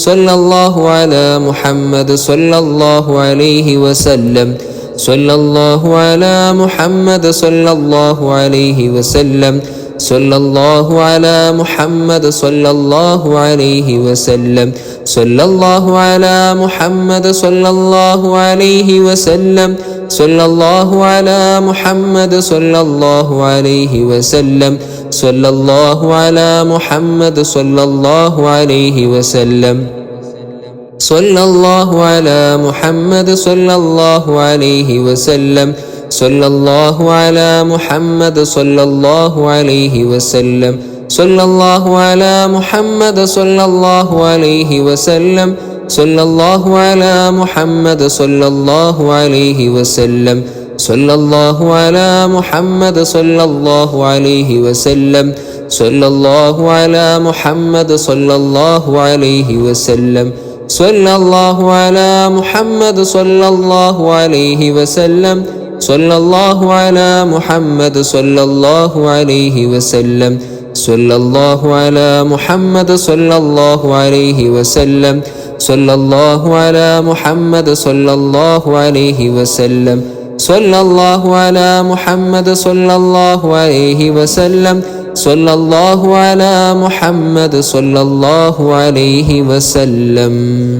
صلى الله على محمد صلى الله عليه وسلم صلى الله على محمد صلى الله عليه وسلم صلى الله على محمد صلى الله عليه وسلم صلى الله على محمد صلى الله عليه وسلم صلى الله على محمد صلى الله عليه وسلم صلى الله على محمد صلى الله عليه وسلم صلى الله على محمد صلى الله عليه وسلم صلى الله على محمد صلى الله عليه وسلم صلى الله على محمد صلى الله عليه وسلم صلى الله على محمد صلى الله عليه وسلم صلى الله على محمد صلى الله عليه وسلم صلى الله على محمد صلى الله عليه وسلم صلى الله على محمد صلى الله عليه وسلم صلى الله على محمد صلى الله عليه وسلم صلى الله على محمد صلى الله عليه وسلم صلى الله على محمد صلى الله عليه وسلم صلى الله على محمد صلى الله عليه وسلم صلى الله على محمد صلى الله عليه وسلم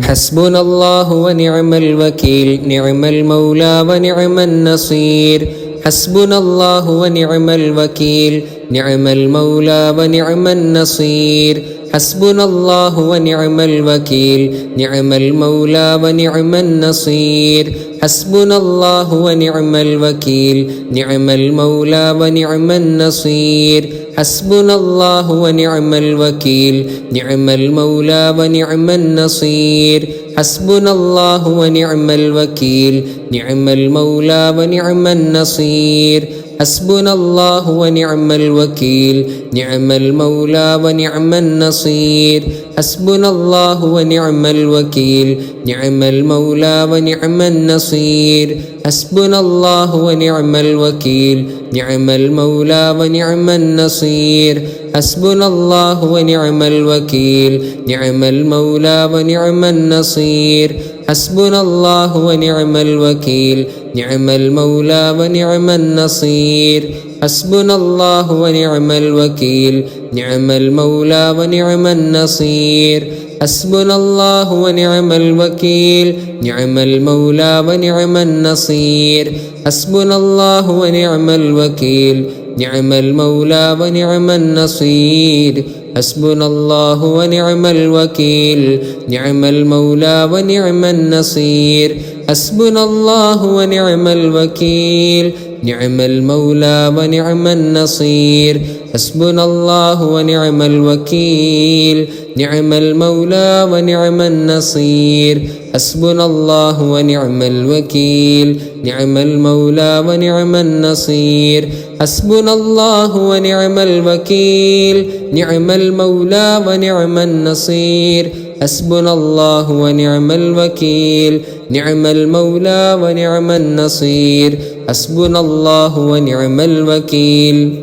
حسبنا الله ونعم الوكيل نعم المولى ونعم النصير حسبنا الله ونعم الوكيل نعم المولى ونعم النصير حسبنا الله ونعم الوكيل نعم المولى ونعم النصير حسبنا الله ونعم الوكيل نعم المولى ونعم النصير حسبنا الله ونعم الوكيل نعم المولى ونعم النصير حسبنا الله ونعم الوكيل نعم المولى ونعم النصير حسبنا الله ونعم الوكيل نعم المولى ونعم النصير حسبنا الله ونعم الوكيل نعم المولى ونعم النصير حسبنا الله ونعم الوكيل نعم المولى ونعم النصير حسبنا الله ونعم الوكيل نعم المولى ونعم النصير حسبنا الله ونعم الوكيل نعم المولى ونعم النصير حسبنا الله ونعم الوكيل نعم المولى ونعم النصير حسبنا الله ونعم الوكيل نعم المولى ونعم النصير حسبنا الله ونعم الوكيل نعم المولى ونعم النصير حسبنا الله ونعم الوكيل نعم المولى ونعم النصير حسبنا الله ونعم الوكيل نعم المولى ونعم النصير حسبنا الله ونعم الوكيل نعم المولى ونعم النصير حسبنا الله ونعم الوكيل نعم المولى ونعم النصير حسبنا الله ونعم الوكيل نعم المولى ونعم النصير حسبنا الله ونعم الوكيل نعم المولى ونعم النصير حسبنا الله ونعم الوكيل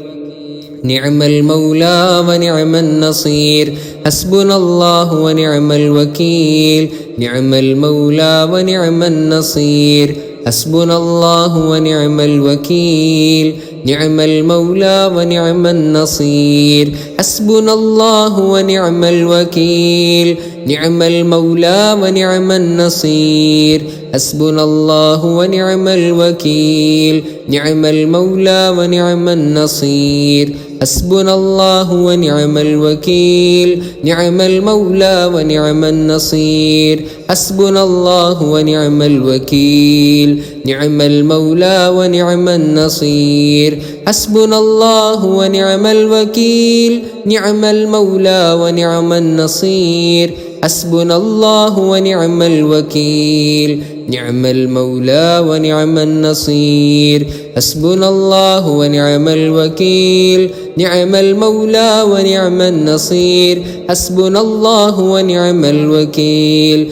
نعم المولى ونعم النصير حسبنا الله ونعم الوكيل نعم المولى ونعم النصير حسبنا الله ونعم الوكيل نعم المولى ونعم النصير حسبنا الله ونعم الوكيل نعم المولى ونعم النصير حسبنا الله ونعم الوكيل نعم المولى ونعم النصير حسبنا الله ونعم الوكيل نعم المولى ونعم النصير حسبنا الله ونعم الوكيل نعم المولى ونعم النصير حسبنا الله ونعم الوكيل نعم المولى ونعم النصير حسبنا الله ونعم الوكيل نعم المولى ونعم النصير حسبنا الله ونعم الوكيل نعم المولى ونعم النصير حسبنا الله ونعم الوكيل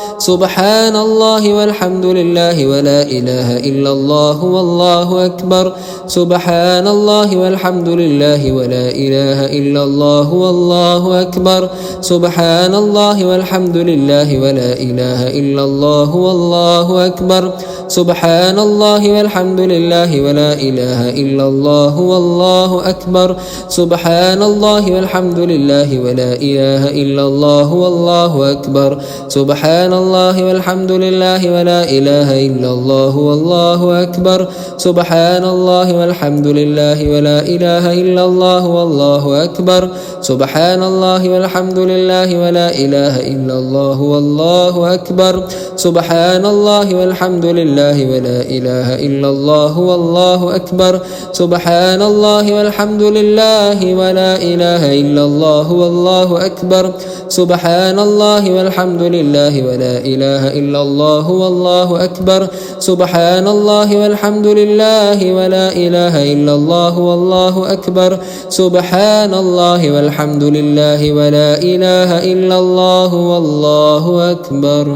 سبحان الله والحمد لله ولا إله إلا الله والله أكبر سبحان الله والحمد لله ولا إله إلا الله والله أكبر سبحان الله والحمد لله ولا إله إلا الله والله أكبر سبحان الله والحمد لله ولا إله إلا الله والله أكبر سبحان الله والحمد لله ولا إله إلا الله والله أكبر سبحان الله والحمد لله ولا إله إلا الله والله أكبر سبحان الله والحمد لله ولا إله إلا الله والله أكبر سبحان الله والحمد لله ولا إله إلا الله والله أكبر سبحان الله والحمد لله ولا إله إلا الله والله أكبر سبحان الله والحمد لله ولا إله إلا الله والله أكبر سبحان الله والحمد لله ولا إله إلا الله والله أكبر سبحان الله والحمد لله ولا إله إلا الله والله أكبر سبحان الله والحمد لله ولا إله إلا الله والله أكبر.